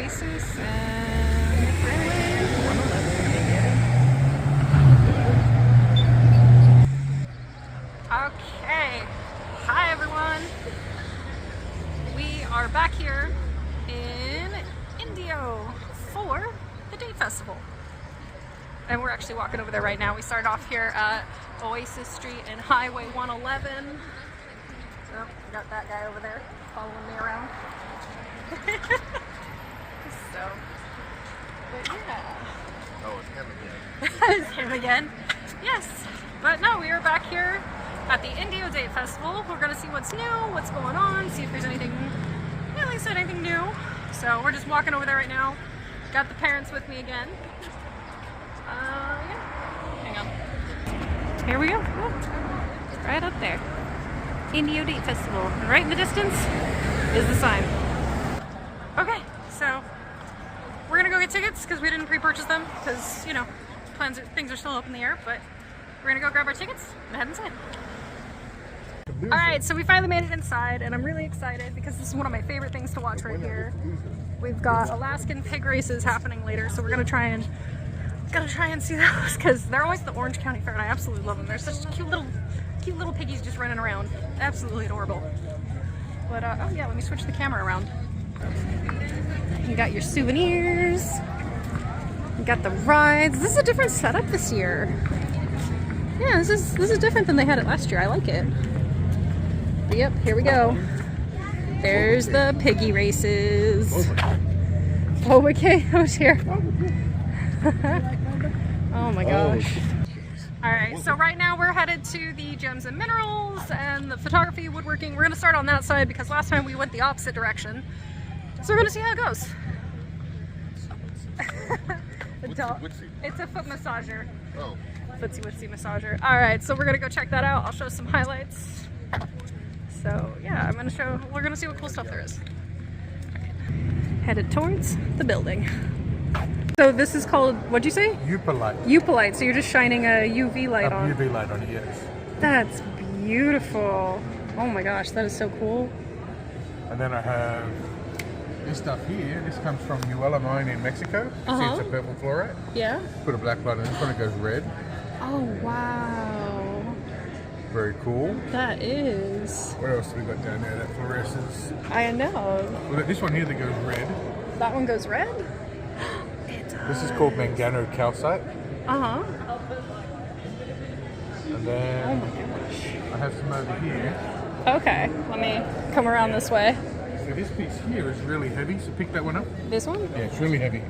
Oasis and Highway 111. Okay, hi everyone. We are back here in Indio for the Date Festival. And we're actually walking over there right now. We started off here at Oasis Street and Highway 111. So, got that guy over there following me around. So, but yeah. Oh, it's him again. It's him again. Yes. But no, we are back here at the Indio Date Festival. We're going to see what's new, what's going on, see if there's anything, yeah, like I said, anything new. So we're just walking over there right now. Got the parents with me again. Yeah. Hang on. Here we go. It's right up there. Indio Date Festival. And right in the distance is the sign. Okay, so we're gonna go get tickets because we didn't pre-purchase them because, you know, things are still up in the air, but we're gonna go grab our tickets and head inside. Alright, so we finally made it inside and I'm really excited because this is one of my favorite things to watch right here. We've got Alaskan pig races happening later, so we're gonna try and see those because they're always at the Orange County Fair and I absolutely love them. They're such cute little piggies just running around. Absolutely adorable. But oh yeah, let me switch the camera around. You got your souvenirs. You got the rides. This is a different setup this year. Yeah, this is different than they had it last year. I like it. But yep, here we go. There's the piggy races. Oh, okay, I was here. Oh my gosh. Alright, so right now we're headed to the Gems and Minerals and the photography, woodworking. We're going to start on that side because last time we went the opposite direction. So we're going to see how it goes. It's a foot massager. Oh. Footsy wootsy massager. Alright, so we're going to go check that out. I'll show some highlights. So yeah, we're going to see what cool stuff there is. Headed towards the building. So this is called, what'd you say? Upalite. Upalite. So you're just shining a UV light on. UV light on it, yes. That's beautiful. Oh my gosh, that is so cool. And then I have this stuff here. This comes from Uela Mine in Mexico. You see it's a purple fluorite. Yeah. Put a black light on this one, it goes red. Oh wow. Very cool. That is. What else have we got down there that fluoresces? I know. We've got this one here that goes red. That one goes red? This is called Mangano calcite. Uh-huh. And then Oh my gosh. I have some over here. Okay, let me come around this way. So this piece here is really heavy, so pick that one up. This one? Yeah, it's really heavy.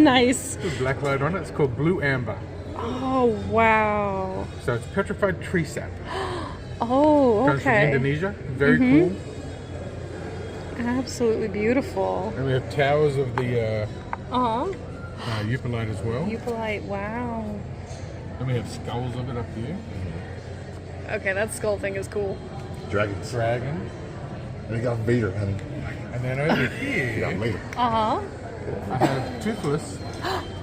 Nice. Put a black light on it. It's called blue amber. Oh, wow. So it's petrified tree sap. Oh, Comes from okay. Indonesia. Very cool. Absolutely beautiful. And we have towers of the Upalite as well. Upalite, wow. Then we have skulls of it up here. Okay, that skull thing is cool. Dragons. Dragon. And we got Vader, honey. And then over We got here, Vader. Uh-huh. I have Toothless.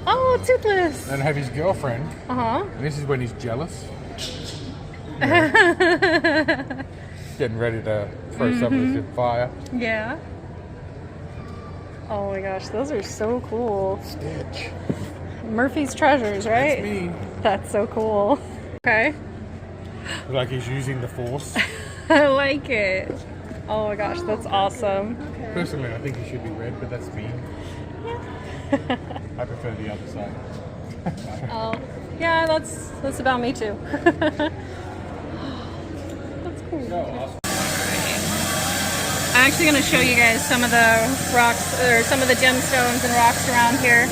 Oh, Toothless. And I have his girlfriend. Uh-huh. And this is when he's jealous. Yeah. Getting ready to throw something in fire. Yeah. Oh my gosh, those are so cool. Stitch. Murphy's Treasures, right? That's me. That's so cool. Okay. Like he's using the force. I like it. Oh my gosh, that's awesome. Personally, I think he should be red, but that's me. I prefer the other side. Oh, yeah, that's about me too. That's cool. I'm actually going to show you guys some of the rocks, or some of the gemstones and rocks around here.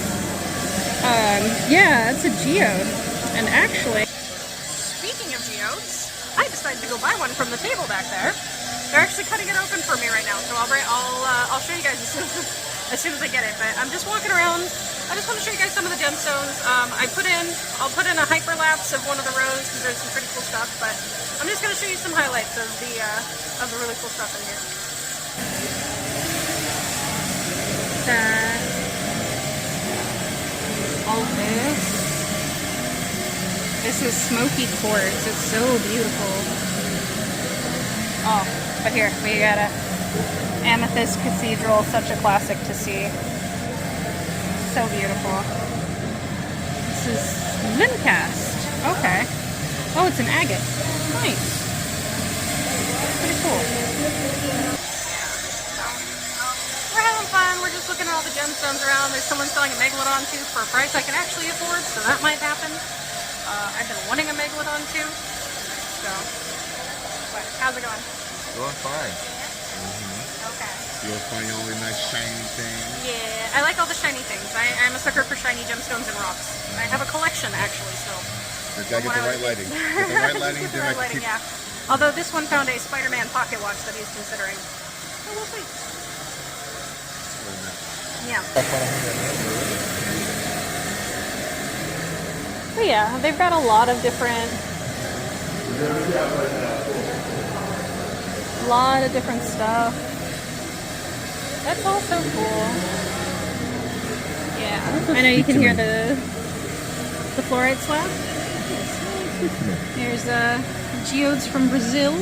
Yeah, it's a geode. And actually, speaking of geodes, I decided to go buy one from the table back there. They're actually cutting it open for me right now, so I'll show you guys as soon as I get it. But I'm just walking around. I just want to show you guys some of the gemstones. I'll put in a hyperlapse of one of the rows because there's some pretty cool stuff. But I'm just going to show you some highlights of the really cool stuff in here. All this is smoky quartz. It's so beautiful. Oh, but here we gotta Amethyst Cathedral, such a classic to see. So beautiful. This is Lincast. Okay. Oh, it's an agate. Nice. Pretty cool. We're having fun. We're just looking at all the gemstones around. There's someone selling a megalodon tooth for a price I can actually afford, so that might happen. I've been wanting a megalodon tooth. So, what? How's it going? Going fine. Okay. You'll find all the nice shiny things. Yeah, I like all the shiny things. I'm a sucker for shiny gemstones and rocks. I have a collection actually, so. You gotta get the right lighting. Get the right lighting, Get the then right I can lighting, keep... yeah. Although this one found a Spider-Man pocket watch that he's considering. So we'll see. Yeah. But yeah, they've got a lot of different stuff. That's all so cool. Yeah, I know you can hear the fluoride slab. Here's geodes from Brazil.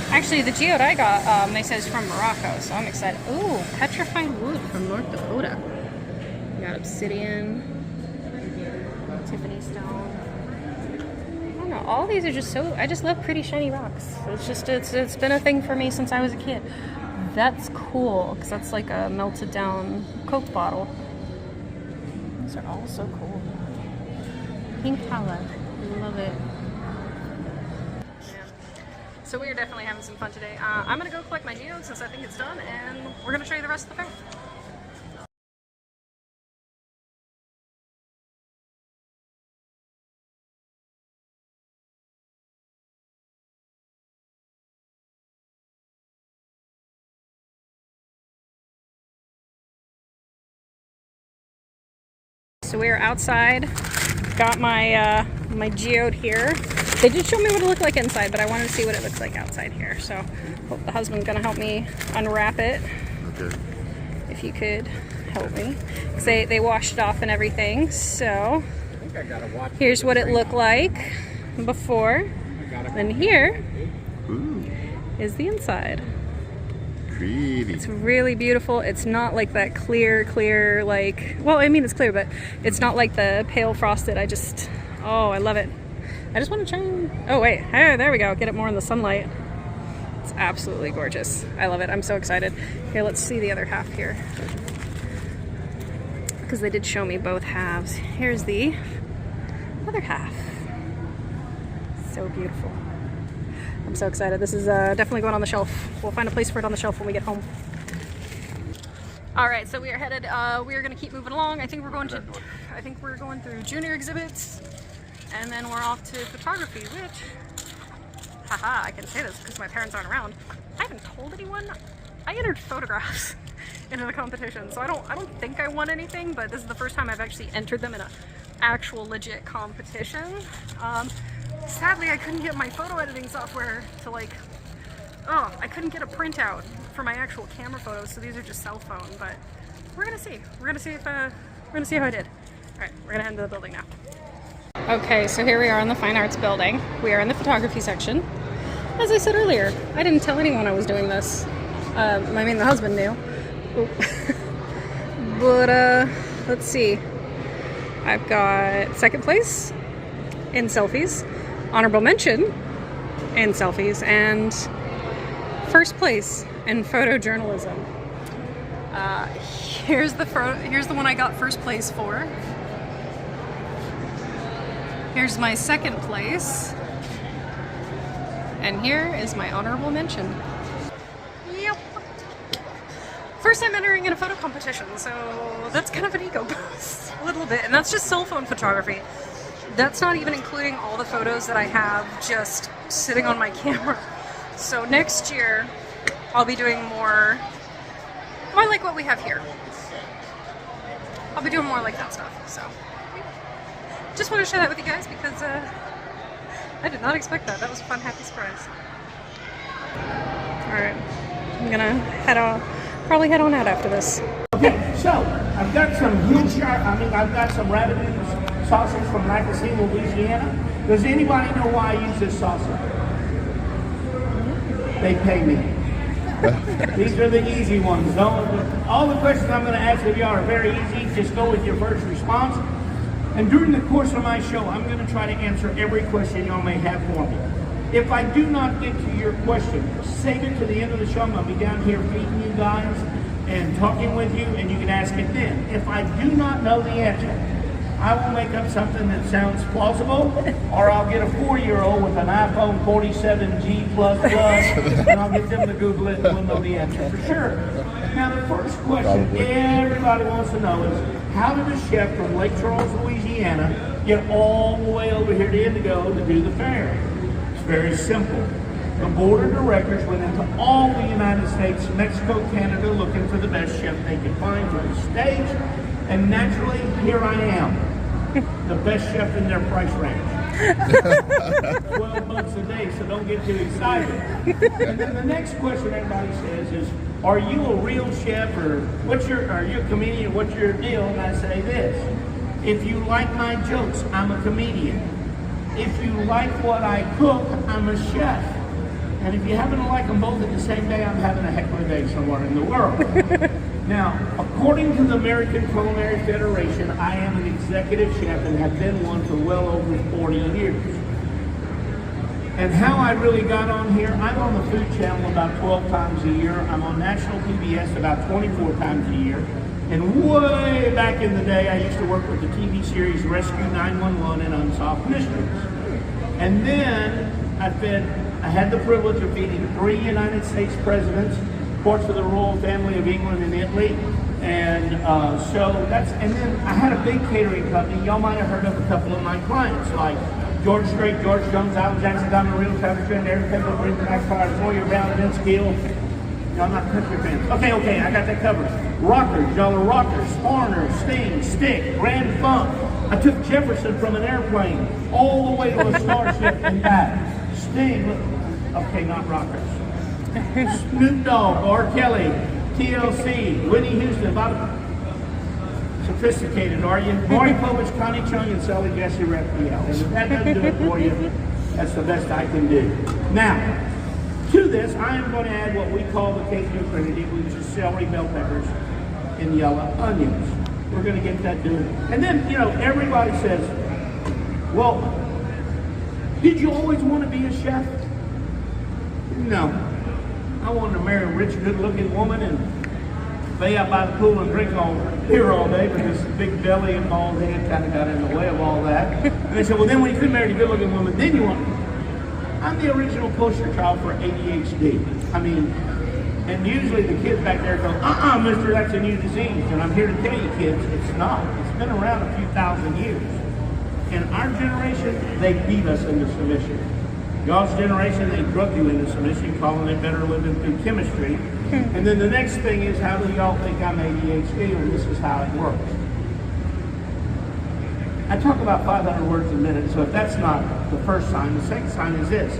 Actually, the geode I got, they says from Morocco, so I'm excited. Ooh, petrified wood from North Dakota. We got obsidian, Tiffany stone. I don't know, all these are just so, I just love pretty shiny rocks. It's been a thing for me since I was a kid. That's cool, because that's like a melted down Coke bottle. These are all so cool. Pink color, love it. So we are definitely having some fun today. I'm going to go collect my geode since I think it's done, and we're going to show you the rest of the fair. So we are outside. Got my my geode here. They did show me what it looked like inside, but I wanted to see what it looks like outside here. So hope the husband's gonna help me unwrap it. Okay. If you could help me. Because they washed it off and everything. So here's what it looked like before. And here is the inside. Pretty. It's really beautiful. It's not like that clear, like, well, I mean, it's clear, but it's not like the pale frosted. Oh, I love it. I just want to try and, oh wait, hey, there we go. Get it more in the sunlight. It's absolutely gorgeous. I love it. I'm so excited. Here, let's see the other half here. Because they did show me both halves. Here's the other half. So beautiful. I'm so excited. This is definitely going on the shelf. We'll find a place for it on the shelf when we get home. All right, so we are headed, we are gonna keep moving along. I think we're going through junior exhibits, and then we're off to photography, which, haha, I can say this because my parents aren't around. I haven't told anyone. I entered photographs into the competition, so I don't think I won anything, but this is the first time I've actually entered them in an actual legit competition. Sadly, I couldn't get my photo editing software to I couldn't get a printout for my actual camera photos, so these are just cell phone, but we're gonna see. We're gonna see how I did. All right, we're gonna head into the building now. Okay, so here we are in the Fine Arts building. We are in the photography section. As I said earlier, I didn't tell anyone I was doing this. I mean, the husband knew. But, let's see. I've got second place in selfies, honorable mention in selfies, and first place in photojournalism. Here's the one I got first place for. Here's my second place. And here is my honorable mention. Yep. First time entering in a photo competition, so that's kind of an ego boost, a little bit. And that's just cell phone photography. That's not even including all the photos that I have just sitting on my camera. So next year, I'll be doing more like what we have here. I'll be doing more like that stuff, so. Just want to share that with you guys because I did not expect that. That was a fun, happy surprise. Alright, I'm gonna probably head on out after this. Okay, so I've got some I've got some rabbit sausage from Nacosina, Louisiana. Does anybody know why I use this sausage? They pay me. These are the easy ones. All the questions I'm going to ask of you are very easy. Just go with your first response. And during the course of my show, I'm going to try to answer every question y'all may have for me. If I do not get to your question, save it to the end of the show. I'm going to be down here feeding you guys and talking with you, and you can ask it then. If I do not know the answer, I will make up something that sounds plausible, or I'll get a 4-year-old with an iPhone 47G++, and I'll get them to Google it, and we'll know the answer for sure. Now, the first question everybody wants to know is, how did a chef from Lake Charles, Louisiana, get all the way over here to Indio to do the fair? It's very simple. The board of directors went into all the United States, Mexico, Canada, looking for the best chef they could find for the stage. And naturally, here I am, the best chef in their price range. 12 bucks a day, so don't get too excited. And then the next question everybody says is, are you a real chef, or are you a comedian, what's your deal? And I say this, if you like my jokes, I'm a comedian. If you like what I cook, I'm a chef. And if you happen to like them both at the same day, I'm having a heck of a day somewhere in the world. Now, according to the American Culinary Federation, I am an executive chef and have been one for well over 40 years. And how I really got on here, I'm on the Food Channel about 12 times a year. I'm on national PBS about 24 times a year. And way back in the day, I used to work with the TV series Rescue 911 and Unsolved Mysteries. And then I had the privilege of feeding 3 United States presidents, course of the royal family of England and Italy, and and then I had a big catering company. Y'all might have heard of a couple of my clients, like George Strait, George Jones, Alan Jackson, Diamond Real, Travis Trent, Eric Pepper, Brinton, Backfire, Moyer, Brown, Vince Gill. Y'all not country fans. Okay, I got that covered. Rockers, y'all are rockers, Foreigner, Sting, Stick, Grand Funk. I took Jefferson from an airplane all the way to a starship and back. Sting, okay, not rockers. Snoop Dogg, R. Kelly, TLC, Whitney Houston, sophisticated, are you? Maury Povich, Connie Chung, and Sally Jesse Raphael. And if that doesn't do it for you, that's the best I can do. Now, to this, I am going to add what we call the Cajun Trinity, which is celery, bell peppers, and yellow onions. We're going to get that done. And then, everybody says, well, did you always want to be a chef? No. I wanted to marry a rich, good-looking woman and lay out by the pool and drink beer all day, but this big belly and bald head kind of got in the way of all that. And they said, well, then when you could marry a good-looking woman, then you want. I'm the original poster child for ADHD. And usually the kids back there go, mister, that's a new disease. And I'm here to tell you, kids, it's not. It's been around a few thousand years. In our generation, they beat us into submission. Y'all's generation, they drug you into submission, calling it better living through chemistry. And then the next thing is, how do y'all think I'm ADHD? And this is how it works. I talk about 500 words a minute, so if that's not the first sign, the second sign is this.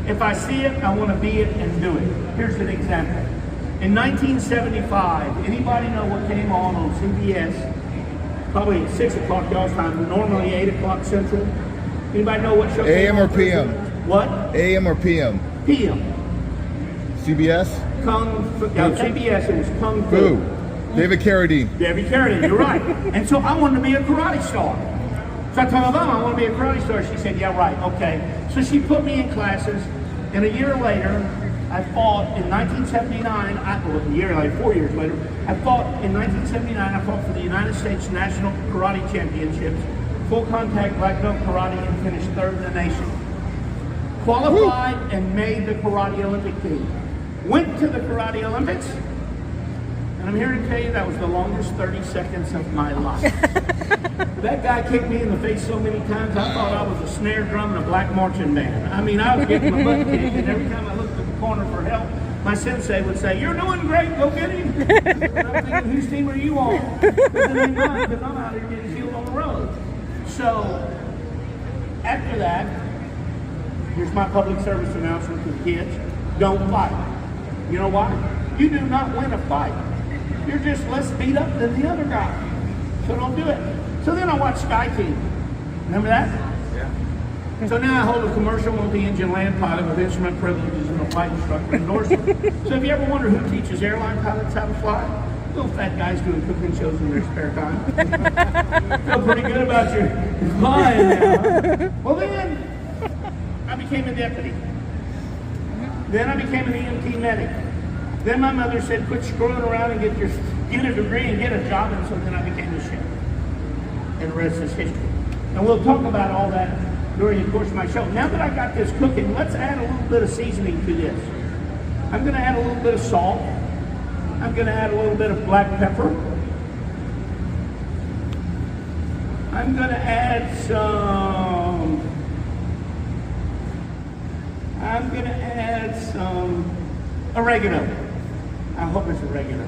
If I see it, I want to be it and do it. Here's an example. In 1975, anybody know what came on CBS? Probably at 6 o'clock y'all's time, normally 8 o'clock Central. Anybody know what show came on? AM or PM? What? AM or PM? PM. CBS? Kung Fu. Yeah, CBS, it was Kung Fu. David Carradine. David Carradine, you're right. And so I wanted to be a karate star. So I told my mom I want to be a karate star. She said, yeah, right, okay. So she put me in classes, and a year later, I fought in 1979, a year later, 4 years later, I fought in 1979, I fought for the United States National Karate Championships, full contact black belt karate, and finished third in the nation. Qualified and made the Karate Olympic team. Went to the Karate Olympics, and I'm here to tell you that was the longest 30 seconds of my life. That guy kicked me in the face so many times, I thought I was a snare drum in a black marching band. I was getting my butt kicked, and every time I looked at the corner for help, my sensei would say, you're doing great, go get him. And I'm thinking, whose team are you on? Because it ain't mine, because I'm out here getting killed on the road. So, after that, here's my public service announcement to the kids. Don't fight. You know why? You do not win a fight. You're just less beat up than the other guy. So don't do it. So then I watched Sky Team. Remember that? Yeah. So now I hold a commercial multi-engine land pilot with instrument privileges and a flight instructor endorsement. So if you ever wonder who teaches airline pilots how to fly, little fat guys doing cooking shows in their spare time. Feel pretty good about your flying now. Well, then I became a deputy. Then I became an EMT medic. Then my mother said, quit screwing around and get a degree and get a job. And so then I became a chef. And the rest is history. And we'll talk about all that during the course of my show. Now that I got this cooking, let's add a little bit of seasoning to this. I'm going to add a little bit of salt. I'm going to add a little bit of black pepper. I'm going to add some oregano. I hope it's oregano.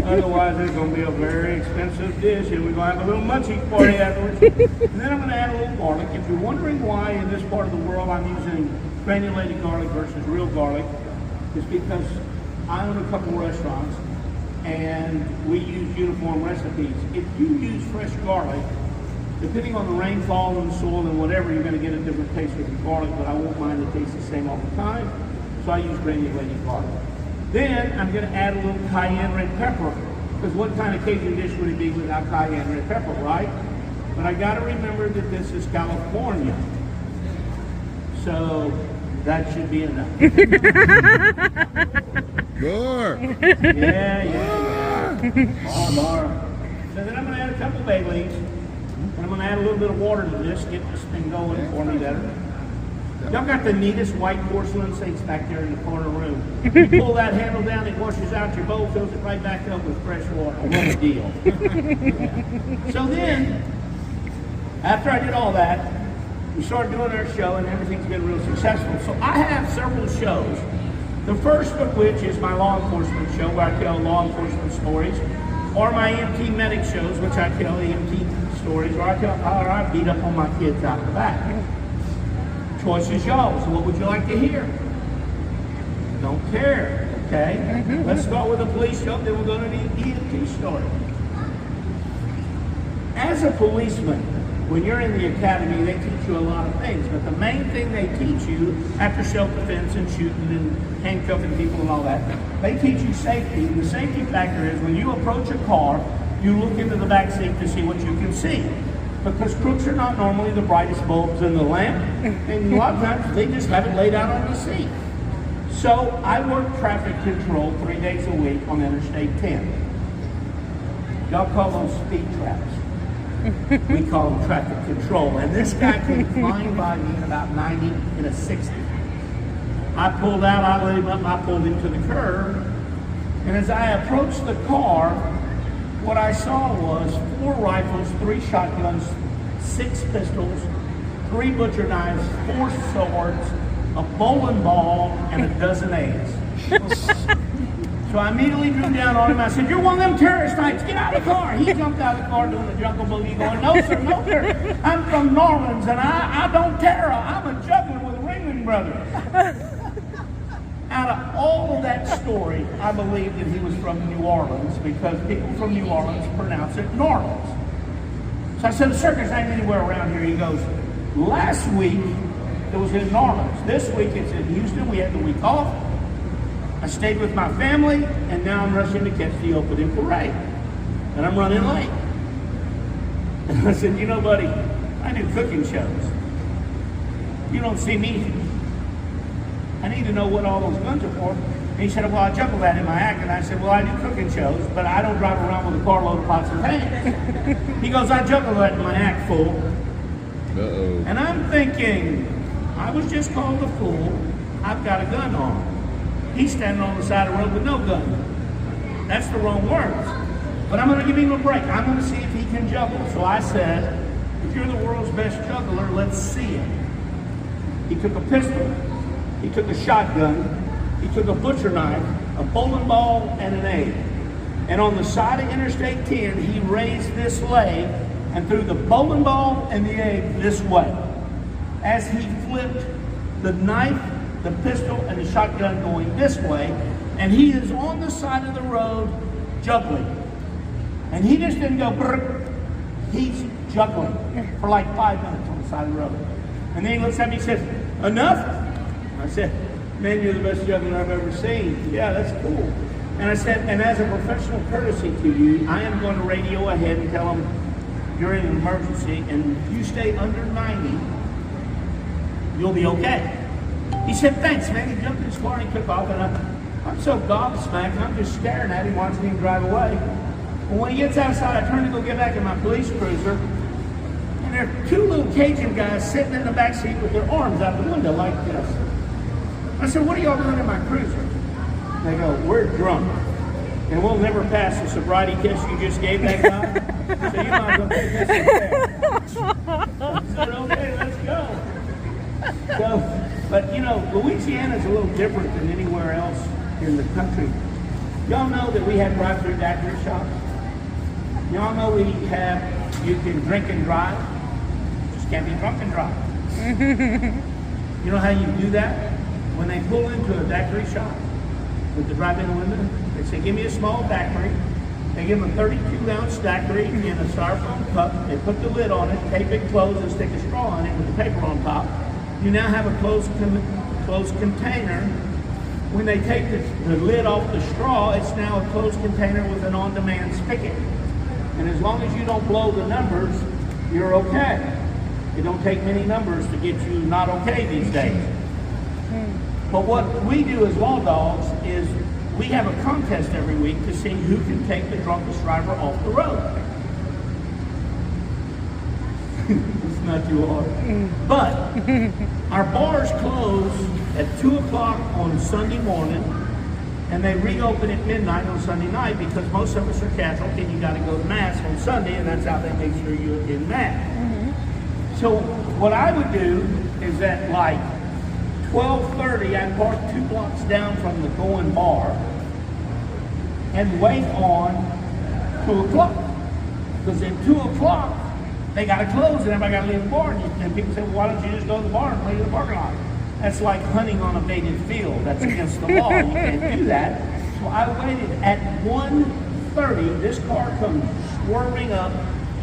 Otherwise, it's going to be a very expensive dish, and we're going to have a little munchie party afterwards. And then I'm going to add a little garlic. If you're wondering why in this part of the world I'm using granulated garlic versus real garlic, it's because I own a couple restaurants, and we use uniform recipes. If you use fresh garlic, depending on the rainfall and the soil and whatever, you're going to get a different taste with the garlic, but I won't mind it tastes the same all the time, so I use granulated garlic. Then I'm going to add a little cayenne red pepper, because what kind of Cajun dish would it be without cayenne red pepper, right? But I got to remember that this is California, so that should be enough. More. Yeah. More. So then I'm going to add a couple bay leaves, and I'm going to add a little bit of water to this, get this thing going for me better. Y'all got the neatest white porcelain sinks back there in the corner room. You pull that handle down, it washes out your bowl, fills it right back up with fresh water. What a deal. So then, after I did all that, we started doing our show, and everything's been real successful. So I have several shows. The first of which is my law enforcement show, where I tell law enforcement stories, or my EMT medic shows, which I tell EMT stories, or I tell how I beat up on my kids out the back. Choice is y'all. So what would you like to hear? Don't care. Okay. Let's start with a police show, then we'll go to the EMT story. As a policeman, when you're in the academy, they teach you a lot of things, but the main thing they teach you, after self-defense and shooting and handcuffing people and all that, they teach you safety. And the safety factor is when you approach a car, you look into the back seat to see what you can see. Because crooks are not normally the brightest bulbs in the lamp, and a lot of times they just have it laid out on the seat. So I work traffic control 3 days a week on Interstate 10. Y'all call those speed traps. We call them traffic control. And this guy came flying by me at about 90 in a 60. I pulled out, I let him up, I pulled him to the curb. And as I approached the car, what I saw was 4 rifles, 3 shotguns, 6 pistols, 3 butcher knives, 4 swords, a bowling ball, and a dozen eggs. So I immediately drew down on him. I said, "You're one of them terrorist types. Get out of the car." He jumped out of the car doing the jungle boogie going, "No, sir, no, sir. I'm from New Orleans, and I don't terror. I'm a juggler with the Ringling Brothers." Out of all of that story, I believe that he was from New Orleans because people from New Orleans pronounce it Norleans. So I said, "The circus ain't anywhere around here." He goes, "Last week it was in New Orleans. This week it's in Houston. We had the week off. I stayed with my family, and now I'm rushing to catch the opening parade. And I'm running late." And I said, "You know, buddy, I do cooking shows. You don't see me. I need to know what all those guns are for." And he said, "Well, I juggle that in my act." And I said, "Well, I do cooking shows, but I don't drive around with a carload of pots and pans." He goes, "I juggle that in my act, fool." Uh-oh. And I'm thinking, I was just called a fool. I've got a gun on. He's standing on the side of the road with no gun. That's the wrong words. But I'm going to give him a break. I'm going to see if he can juggle. So I said, "If you're the world's best juggler, let's see it." He took a pistol. He took a shotgun. He took a butcher knife, a bowling ball, and an egg. And on the side of Interstate 10, he raised this leg and threw the bowling ball and the egg this way. As he flipped the knife, the pistol, and the shotgun going this way, and he is on the side of the road juggling. And he just didn't go brrr. He's juggling for like 5 minutes on the side of the road. And then he looks at me and says, enough? I said, man, you're the best juggler I've ever seen. Yeah, that's cool. And I said, and as a professional courtesy to you, I am going to radio ahead and tell them you're in an emergency, and if you stay under 90, you'll be okay. He said, thanks, man. He jumped in his car and he took off, and I'm so gobsmacked, and I'm just staring at him, watching him drive away. And when he gets outside, I turn to go get back in my police cruiser, and there are two little Cajun guys sitting in the back seat with their arms out the window like this. I said, what are y'all doing in my cruiser? They go, we're drunk, and we'll never pass the sobriety test you just gave that guy. So you might as well take this one there. I said, okay, let's go. So, but you know, Louisiana's a little different than anywhere else in the country. Y'all know that we have drive-through daiquiri shops. Y'all know you can drink and drive. Just can't be drunk and drive. You know how you do that? When they pull into a daiquiri shop with the drive-in window, they say, give me a small daiquiri. They give them a 32-ounce daiquiri in a styrofoam cup. They put the lid on it, tape it closed, and stick a straw in it with the paper on top. You now have a closed container. When they take the lid off the straw, it's now a closed container with an on-demand spigot. And as long as you don't blow the numbers, you're okay. It don't take many numbers to get you not okay these days. But what we do as law dogs is we have a contest every week to see who can take the drunkest driver off the road. It's not too hard. But our bars close at 2 o'clock on Sunday morning, and they reopen at midnight on Sunday night because most of us are Catholic and you got to go to Mass on Sunday, and that's how they make sure you're in Mass. So what I would do is at like 12:30, I park 2 blocks down from the going bar and wait on 2 o'clock. Because at 2 o'clock, they got to close and everybody got to leave the bar. And people say, well, why don't you just go to the bar and play in the parking lot? That's like hunting on a baited field. That's against the law. You can't do that. So I waited at 1:30. This car comes swerving up,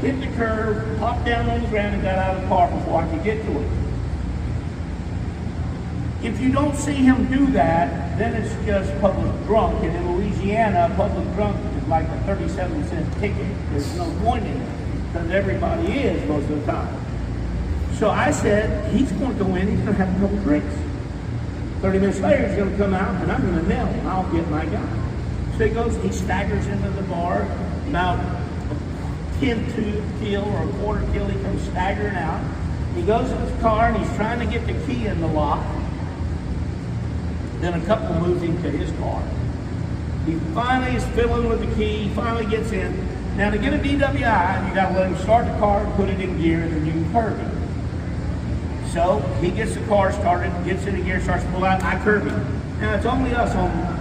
hit the curb, popped down on the ground, and got out of the car before I could get to it. If you don't see him do that, then it's just public drunk. And in Louisiana, public drunk is like a 37-cent ticket. There's no point in it, because everybody is most of the time. So I said, he's going to go in, he's going to have a couple drinks. 30 minutes later, he's going to come out, and I'm going to nail him. I'll get my guy. So he goes, he staggers into the bar, about a 10-2 kill or a quarter kill, he comes staggering out. He goes in his car, and he's trying to get the key in the lock. Then a couple moves him to his car. He finally is fiddling with the key, he finally gets in. Now to get a DWI, you gotta let him start the car and put it in gear, and then you can curb him. So he gets the car started, gets it in gear, starts to pull out, I curb him. Now it's only us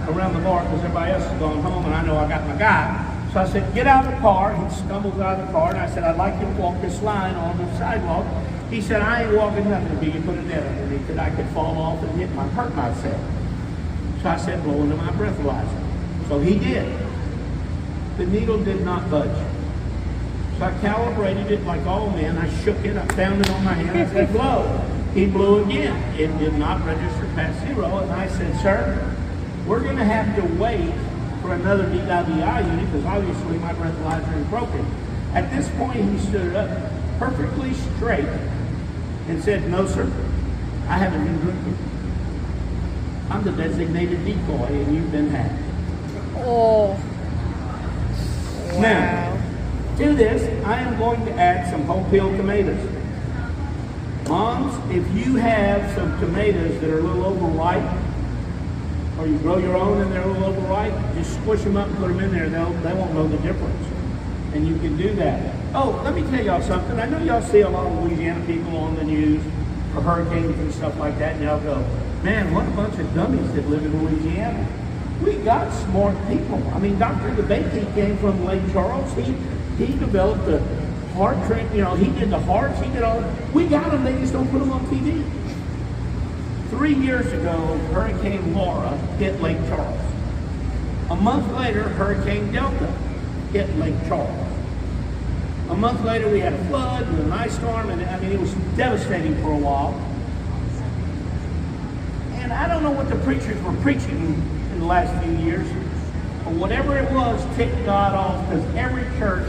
around the bar because everybody else has gone home and I know I got my guy. So I said, get out of the car. He stumbles out of the car and I said, I'd like you to walk this line on the sidewalk. He said, I ain't walking nothing until you put a net underneath it. I could fall off and hurt myself. So I said, blow into my breathalyzer. So he did. The needle did not budge. So I calibrated it like all men. I shook it, I found it on my hand, I said, blow. He blew again. It did not register past 0. And I said, sir, we're gonna have to wait for another DWI unit because obviously my breathalyzer is broken. At this point, he stood up perfectly straight and said, no, sir, I haven't been drinking. I'm the designated decoy and you've been hacked. Oh. Wow. Now, to this, I am going to add some whole peeled tomatoes. Moms, if you have some tomatoes that are a little overripe, or you grow your own and they're a little overripe, just squish them up and put them in there. They won't know the difference. And you can do that. Oh, let me tell y'all something. I know y'all see a lot of Louisiana people on the news for hurricanes and stuff like that, and y'all go, man, what a bunch of dummies that live in Louisiana. We got smart people. I mean, Dr. DeBakey came from Lake Charles. He developed the heart train, you know, he did the hearts, he did all that. We got them, they just don't put them on TV. 3 years ago, Hurricane Laura hit Lake Charles. A month later, Hurricane Delta hit Lake Charles. A month later, we had a flood and an ice storm, and I mean, it was devastating for a while. And I don't know what the preachers were preaching in the last few years, but whatever it was ticked God off, because every church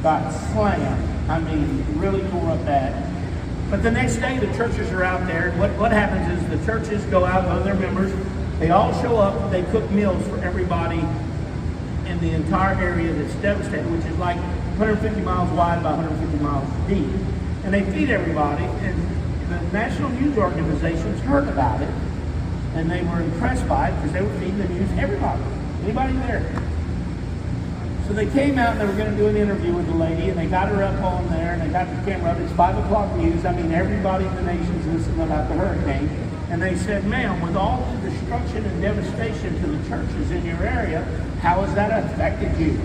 got slammed. I mean, really tore up bad. But the next day, the churches are out there. What happens is the churches go out with their members. They all show up. They cook meals for everybody in the entire area that's devastated, which is like 150 miles wide by 150 miles deep. And they feed everybody. And the national news organizations heard about it. And they were impressed by it because they were feeding the news to everybody. Anybody there? So they came out and they were going to do an interview with the lady, and they got her up on there, and they got the camera up. It's 5 o'clock news. I mean, everybody in the nation's listening about the hurricane. And they said, ma'am, with all the destruction and devastation to the churches in your area, how has that affected you?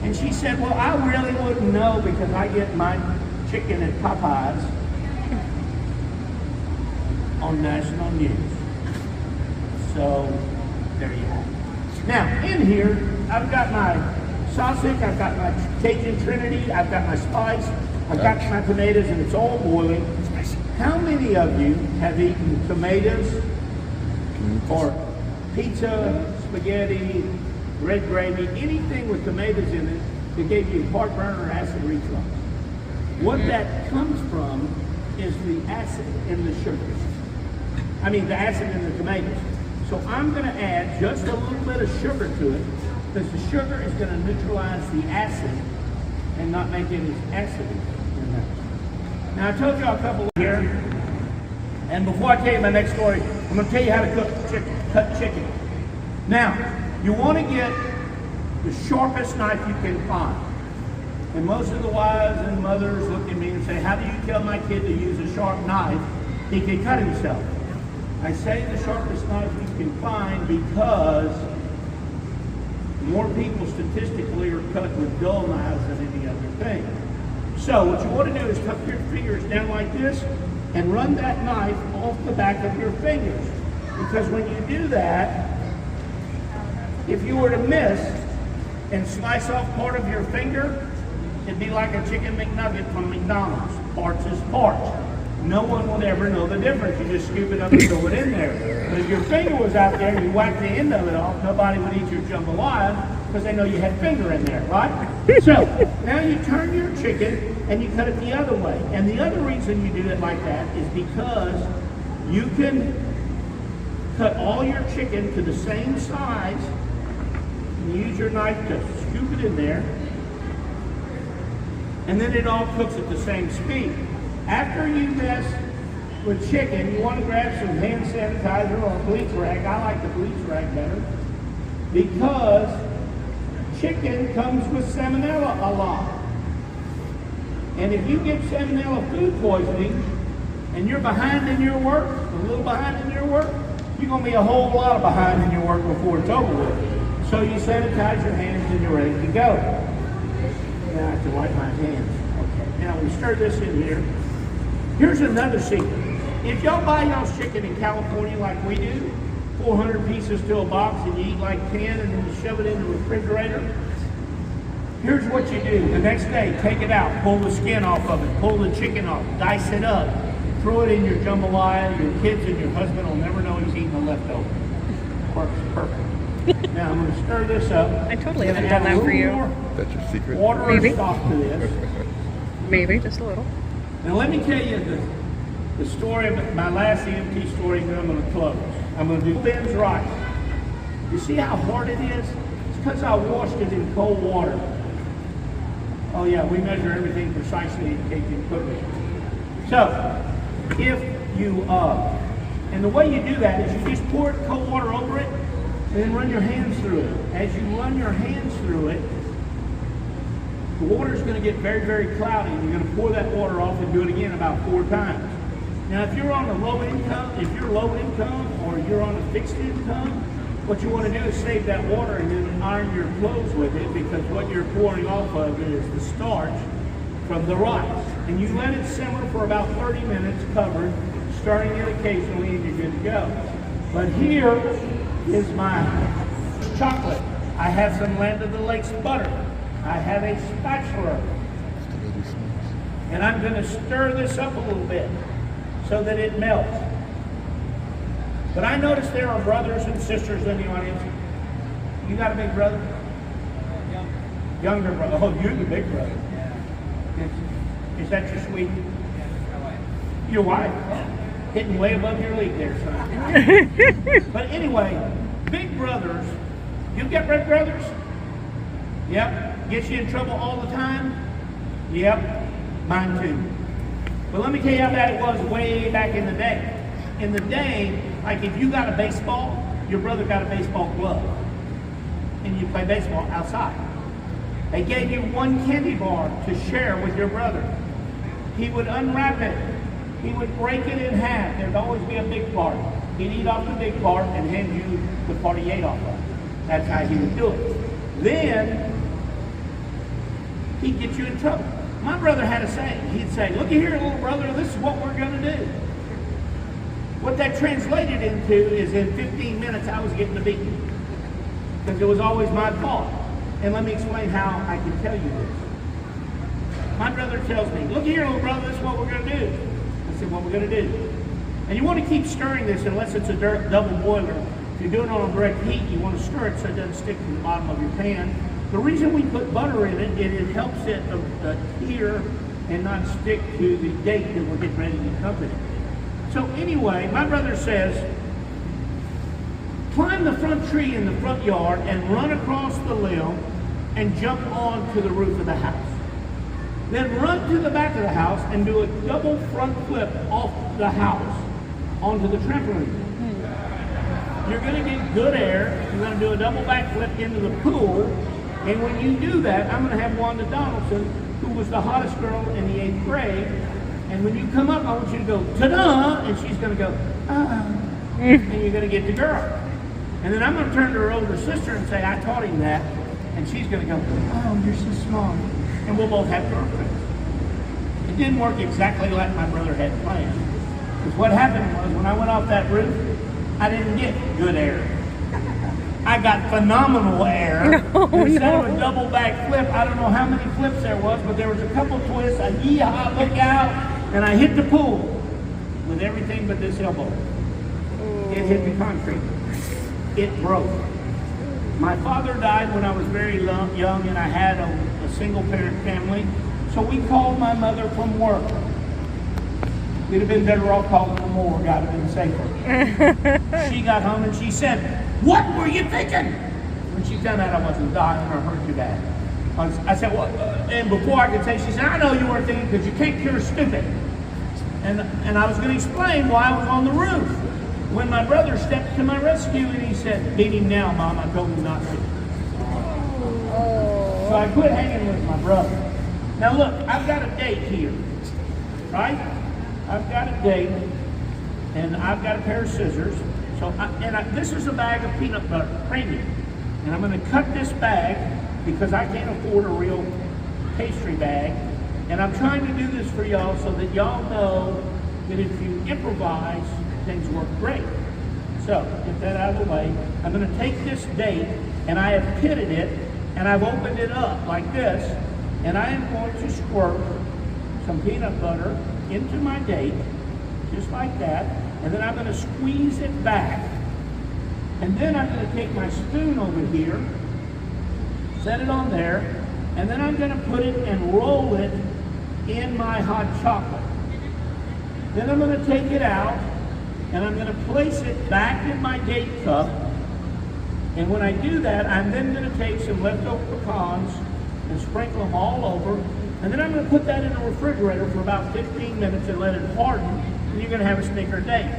And she said, well, I really wouldn't know because I get my chicken at Popeyes on national news. So, there you have it. Now, in here, I've got my sausage, I've got my Cajun Trinity, I've got my spice, I've got my tomatoes, and it's all boiling. How many of you have eaten tomatoes or pizza, spaghetti, red gravy, anything with tomatoes in it that gave you heartburn or acid reflux? What that comes from is the acid in the sugars. I mean, the acid in the tomatoes. So I'm going to add just a little bit of sugar to it, because the sugar is going to neutralize the acid and not make it as acidic in there. Now, I told you a couple here, and before I tell you my next story, I'm going to tell you how to cut chicken. Now, you want to get the sharpest knife you can find. And most of the wives and mothers look at me and say, how do you tell my kid to use a sharp knife? He can cut himself. I say the sharpest knife you can find because more people statistically are cut with dull knives than any other thing. So what you want to do is tuck your fingers down like this and run that knife off the back of your fingers. Because when you do that, if you were to miss and slice off part of your finger, it'd be like a chicken McNugget from McDonald's. Parts is parts. No one would ever know the difference. You just scoop it up and throw it in there. But if your finger was out there and you whacked the end of it off, nobody would eat your jambalaya because they know you had finger in there, right? So now you turn your chicken and you cut it the other way. And the other reason you do it like that is because you can cut all your chicken to the same size and use your knife to scoop it in there. And then it all cooks at the same speed. After you mess with chicken, you want to grab some hand sanitizer or a bleach rag. I like the bleach rag better because chicken comes with salmonella a lot. And if you get salmonella food poisoning and you're behind in your work, a little behind in your work, you're going to be a whole lot behind in your work before it's over with. So you sanitize your hands and you're ready to go. Now I have to wipe my hands. Okay. Now we stir this in here. Here's another secret. If y'all buy y'all's chicken in California like we do, 400 pieces to a box, and you eat like 10 and then you shove it in the refrigerator, here's what you do. The next day, take it out, pull the skin off of it, pull the chicken off, dice it up, throw it in your jambalaya. Your kids and your husband will never know he's eating the leftover. Works perfect. Now I'm going to stir this up. I totally haven't done that for you. That's your secret? Water Maybe. or stock to this. Maybe, just a little. Now let me tell you the story of my last EMT story, and then I'm going to close. I'm going to do Ben's rice. You see how hard it is? It's because I washed it in cold water. Oh yeah, we measure everything precisely in Cajun cooking. So, if you, and the way you do that is you just pour cold water over it, and then run your hands through it. As you run your hands through it, the water is going to get very, very cloudy, and you're going to pour that water off and do it again about 4 times. Now, if you're on a low income, or you're on a fixed income, what you want to do is save that water and then iron your clothes with it, because what you're pouring off of is the starch from the rice. And you let it simmer for about 30 minutes covered, stirring it occasionally, and you're good to go. But here is my chocolate. I have some Land of the Lakes butter. I have a spatula. And I'm going to stir this up a little bit so that it melts. But I notice there are brothers and sisters in the audience. You got a big brother? Younger brother. Oh, you're the big brother. Is that your sweet? Your wife? Hitting way above your league there, son. But anyway, big brothers. You get big brothers? Yep. Gets you in trouble all the time? Yep. Mine too. But let me tell you how bad it was way back in the day. In the day, like if you got a baseball, your brother got a baseball glove. And you play baseball outside. They gave you one candy bar to share with your brother. He would unwrap it. He would break it in half. There'd always be a big part. He'd eat off the big part and hand you the part he ate off of. That's how he would do it. Then, he'd get you in trouble. My brother had a saying. He'd say, look here, little brother, this is what we're going to do. What that translated into is in 15 minutes I was getting the beating. Because it was always my fault. And let me explain how I can tell you this. My brother tells me, look here, little brother, this is what we're going to do. I said, what we're going to do? And you want to keep stirring this unless it's a double boiler. If you're doing it on direct heat, you want to stir it so it doesn't stick to the bottom of your pan. The reason we put butter in it, it helps it adhere and not stick to the date that we're getting ready to cook it. So anyway, my brother says, climb the front tree in the front yard and run across the limb and jump onto the roof of the house. Then run to the back of the house and do a double front flip off the house onto the trampoline. You're going to get good air. You're going to do a double back flip into the pool. And when you do that, I'm going to have Wanda Donaldson, who was the hottest girl in the 8th grade. And when you come up, I want you to go, ta-da! And she's going to go, ah. And you're going to get the girl. And then I'm going to turn to her older sister and say, I taught him that. And she's going to go, oh, you're so smart. And we'll both have girlfriends. It didn't work exactly like my brother had planned. Because what happened was, when I went off that roof, I didn't get good air. I got phenomenal air. Instead of a double back flip, I don't know how many flips there was, but there was a couple twists, a yee-haw, look out, and I hit the pool with everything but this elbow. It hit the concrete. It broke. My father died when I was very young, and I had a single-parent family, so we called my mother from work. We'd have been better off calling the morgue. I'd have been safer. She got home and she said, what were you thinking? When she found out I wasn't dying or hurt too bad. I said, well, and before I could say, she said, I know you weren't thinking because you can't cure stupid. And I was going to explain why I was on the roof. When my brother stepped to my rescue and he said, beat him now, Mom, I told him not to. So I quit hanging with my brother. Now look, I've got a date here, right? I've got a date, and I've got a pair of scissors. So, this is a bag of peanut butter premium, and I'm going to cut this bag because I can't afford a real pastry bag. And I'm trying to do this for y'all so that y'all know that if you improvise, things work great. So, get that out of the way. I'm going to take this date, and I have pitted it, and I've opened it up like this, and I am going to squirt some peanut butter into my date, just like that, and then I'm going to squeeze it back. And then I'm going to take my spoon over here, set it on there, and then I'm going to put it and roll it in my hot chocolate. Then I'm going to take it out, and I'm going to place it back in my date cup. And when I do that, I'm then going to take some leftover pecans and sprinkle them all over. And then I'm going to put that in the refrigerator for about 15 minutes and let it harden. And you're going to have a sneaker date.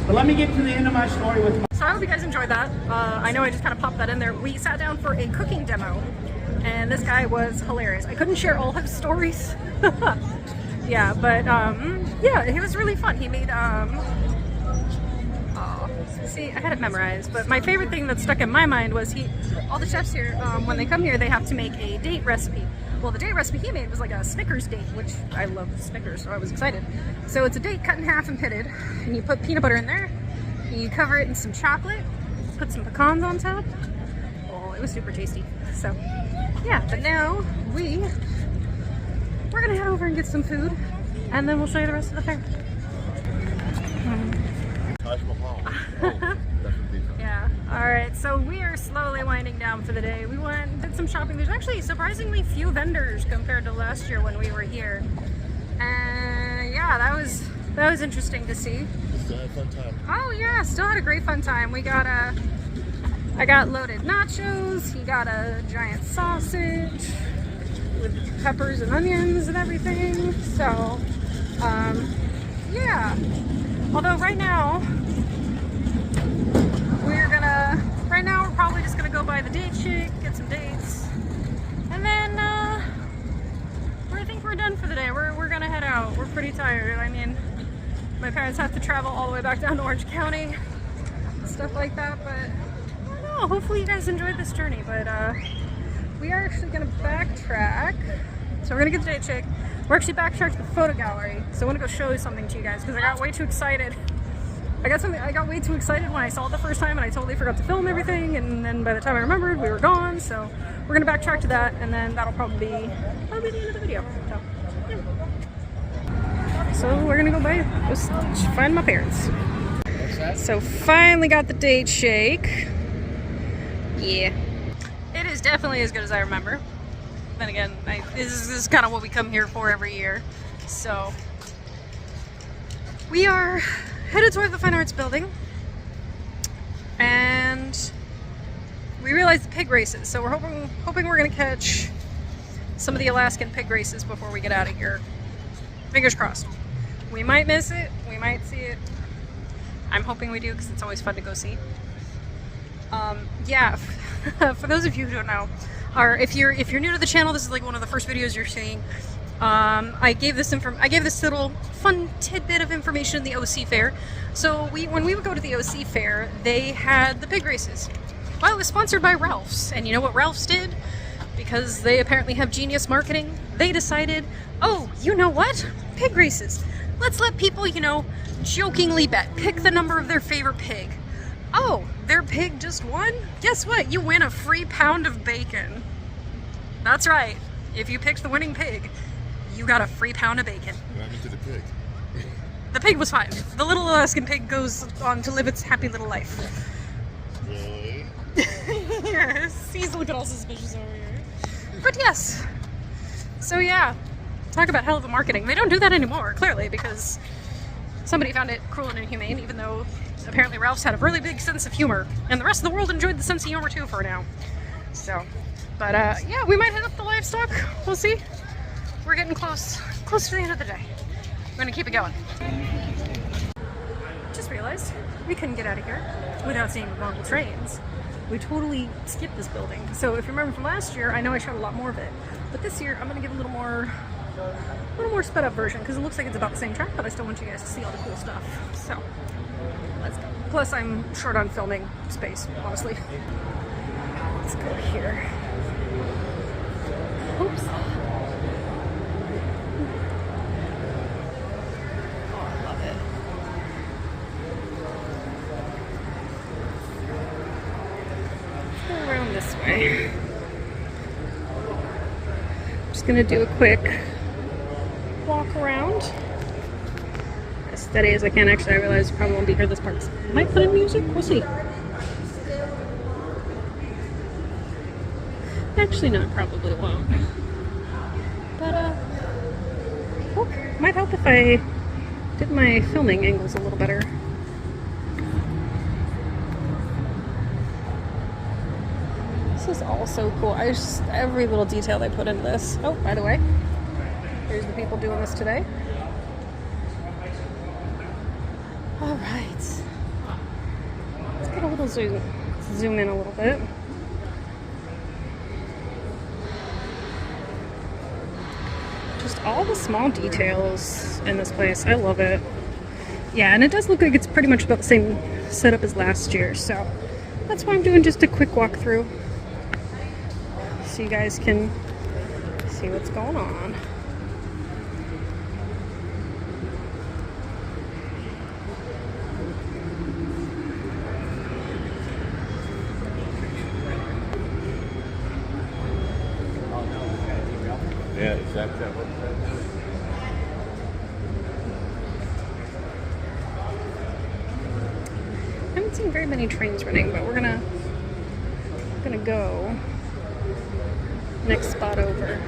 But let me get to the end of my story with my... So I hope you guys enjoyed that. I know I just kind of popped that in there. We sat down for a cooking demo. And this guy was hilarious. I couldn't share all his stories. Yeah, but yeah, he was really fun. He made... see, I had it memorized, but my favorite thing that stuck in my mind was all the chefs here, when they come here, they have to make a date recipe. Well, the date recipe he made was like a Snickers date, which I love Snickers, so I was excited. So it's a date cut in half and pitted, and you put peanut butter in there, and you cover it in some chocolate, put some pecans on top. Oh, it was super tasty. So, yeah, but now we're we're gonna head over and get some food, and then we'll show you the rest of the fair. Yeah. All right. So we are slowly winding down for the day. We went and did some shopping. There's actually surprisingly few vendors compared to last year when we were here, and yeah, that was interesting to see. Still had a fun time. Oh yeah, still had a great fun time. We got I got loaded nachos. He got a giant sausage with peppers and onions and everything. So, yeah. Although right now we're probably just gonna go by the date chick, get some dates, and then I think we're done for the day. We're gonna head out. We're pretty tired. I mean, my parents have to travel all the way back down to Orange County, stuff like that. But I don't know. Hopefully you guys enjoyed this journey. But we are actually gonna backtrack. So we're gonna get the date chick. We're actually backtracked to the photo gallery. So I want to go show you something to you guys because I got way too excited. I got way too excited when I saw it the first time, and I totally forgot to film everything, and then by the time I remembered, we were gone. So we're gonna backtrack to that, and then that'll probably be the end of the video. So, yeah. So we're gonna go find my parents. What's that? So finally got the date shake. Yeah, it is definitely as good as I remember. Then again, this is kind of what we come here for every year. So we are headed toward the Fine Arts Building, and we realized the pig races, so we're hoping we're gonna catch some of the Alaskan pig races before we get out of here. Fingers crossed. We might miss it, we might see it. I'm hoping we do because it's always fun to go see. Yeah, for those of you who don't know, or if you're new to the channel, this is like one of the first videos you're seeing. I gave this little fun tidbit of information in the OC fair. So when we would go to the OC fair, they had the pig races. Well, it was sponsored by Ralph's, and you know what Ralph's did? Because they apparently have genius marketing, they decided, oh, you know what? Pig races. Let's let people, you know, jokingly pick the number of their favorite pig. Oh, their pig just won? Guess what? You win a free pound of bacon. That's right. If you picked the winning pig, you got a free pound of bacon. What happened to the pig? The pig was fine. The little Alaskan pig goes on to live its happy little life. Really? Yes, he's looking all suspicious over here. But yes. So yeah, talk about hell of a marketing. They don't do that anymore, clearly, because somebody found it cruel and inhumane, even though apparently Ralph's had a really big sense of humor. And the rest of the world enjoyed the sense of humor too for now. So, but yeah, we might head up the livestock. We'll see. We're getting close to the end of the day. We're gonna keep it going. Just realized we couldn't get out of here without seeing normal trains. We totally skipped this building. So if you remember from last year, I know I shot a lot more of it, but this year I'm gonna give a little more sped up version because it looks like it's about the same track, but I still want you guys to see all the cool stuff. So let's go. Plus I'm short on filming space, honestly. Let's go here. Oops. Around this way. I'm just gonna do a quick walk around as steady as I can. Actually, I realize you probably won't be here this part. Might put in music, we'll see. Actually, no, probably won't. But might help if I did my filming angles a little better. This is all so cool. Every little detail they put into this. Oh, by the way, here's the people doing this today. All right. Let's get a little zoom in a little bit. Just all the small details in this place. I love it. Yeah, and it does look like it's pretty much about the same setup as last year, so that's why I'm doing just a quick walkthrough, so you guys can see what's going on. Yeah, is that what I haven't seen very many trains running, but we're gonna go next spot over.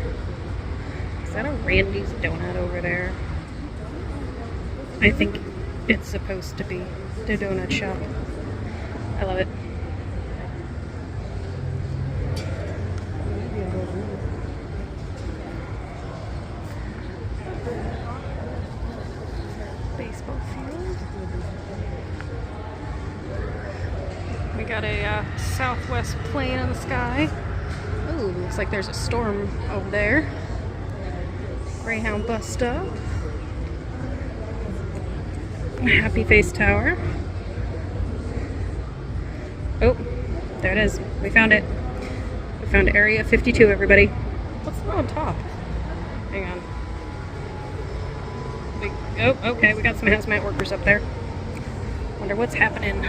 Is that a Randy's Donut over there? I think it's supposed to be the donut shop. I love it. Baseball field. We got a southwest plane in the sky. Ooh, looks like there's a storm over there. Greyhound bus stop. Happy Face Tower. Oh, there it is. We found it. We found Area 52, everybody. What's on top? Hang on. Oh, okay, we got some hazmat workers up there. Wonder what's happening.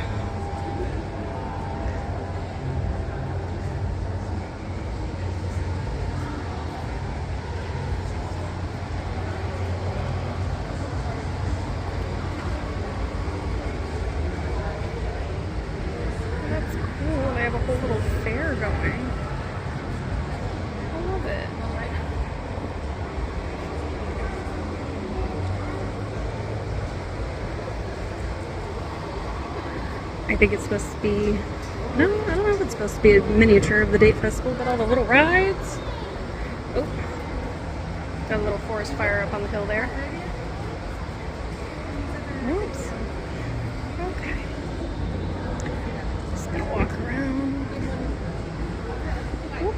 That's cool. They have a whole little fair going. I love it. I think it's supposed to be, no, I don't know if it's supposed to be a miniature of the Date Festival, but all the little rides. Oh, got a little forest fire up on the hill there. Oops. Okay. Just gonna walk around. Oop.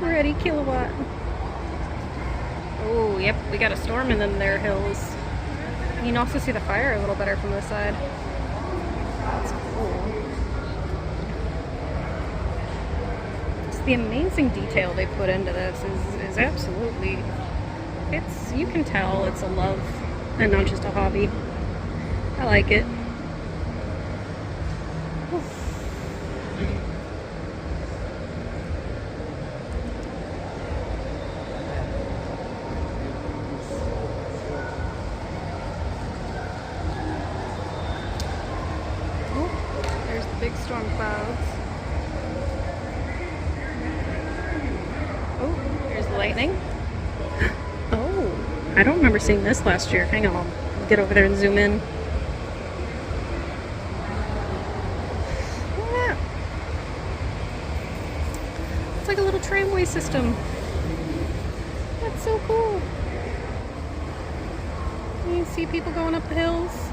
Ready, kilowatt. Oh, yep, we got a storm in them there hills. You can also see the fire a little better from this side. That's cool. Just the amazing detail they put into this is absolutely, it's, you can tell it's a love and not just a hobby. I like it. Big storm clouds. Oh, there's the lightning. Oh, I don't remember seeing this last year. Hang on, I'll get over there and zoom in. Look at that. It's like a little tramway system. That's so cool. You see people going up the hills,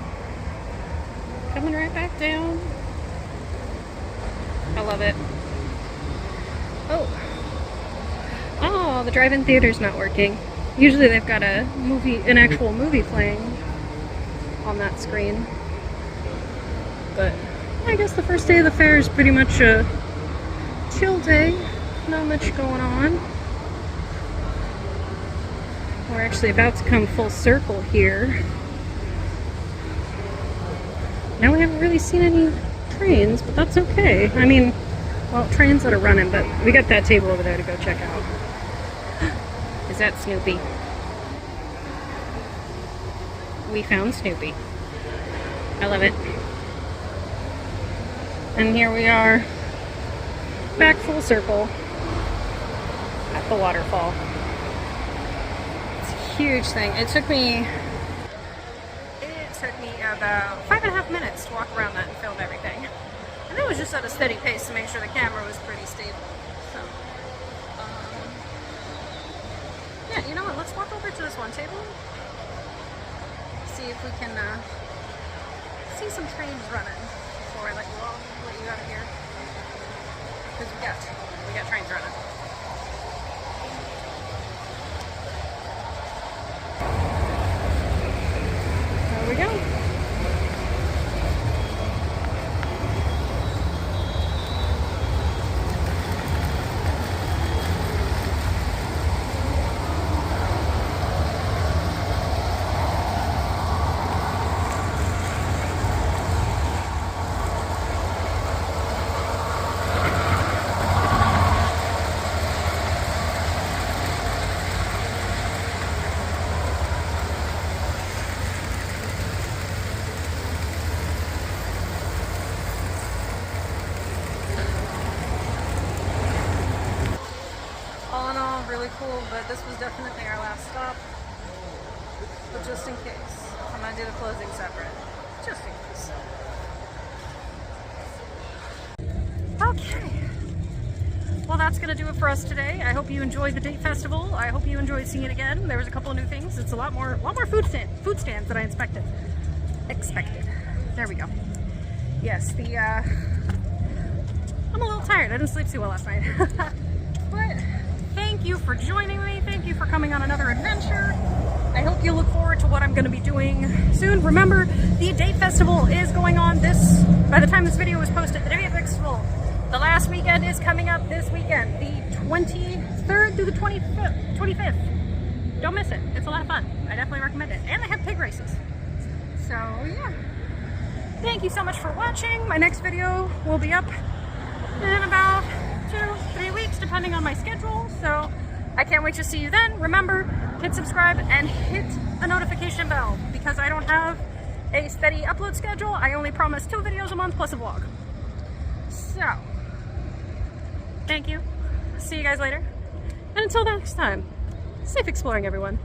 coming right back down. I love it. Oh. Oh, the drive-in theater's not working. Usually they've got an actual movie playing on that screen. But I guess the first day of the fair is pretty much a chill day. Not much going on. We're actually about to come full circle here. Now we haven't really seen any trains, but that's okay. I mean, well, trains that are running, but we got that table over there to go check out. Is that Snoopy? We found Snoopy. I love it. And here we are, back full circle at the waterfall. It's a huge thing. It took me about 5.5 minutes to walk around that and film everything. And it was just at a steady pace to make sure the camera was pretty stable. So, yeah, you know what? Let's walk over to this one table. See if we can see some trains running before I let you out of here. Because we got trains running. There we go. really cool, but this was definitely our last stop. But just in case, I'm gonna do the closing separate. Just in case. Okay. Well, that's gonna do it for us today. I hope you enjoyed the Date Festival. I hope you enjoyed seeing it again. There was a couple of new things. It's a lot more food stands than I expected. There we go. Yes, I'm a little tired. I didn't sleep too well last night. But thank you for joining me. Thank you for coming on another adventure. I hope you look forward to what I'm going to be doing soon. Remember, the Date Festival is going on by the time this video is posted, the Date Festival, the last weekend is coming up this weekend, the 23rd through the 25th. Don't miss it. It's a lot of fun. I definitely recommend it. And they have pig races. So, yeah. Thank you so much for watching. My next video will be up in about 2-3 weeks, depending on my schedule. So I can't wait to see you then. Remember, hit subscribe and hit a notification bell because I don't have a steady upload schedule. I only promise 2 videos a month plus a vlog. So, thank you. See you guys later. And until next time, safe exploring, everyone.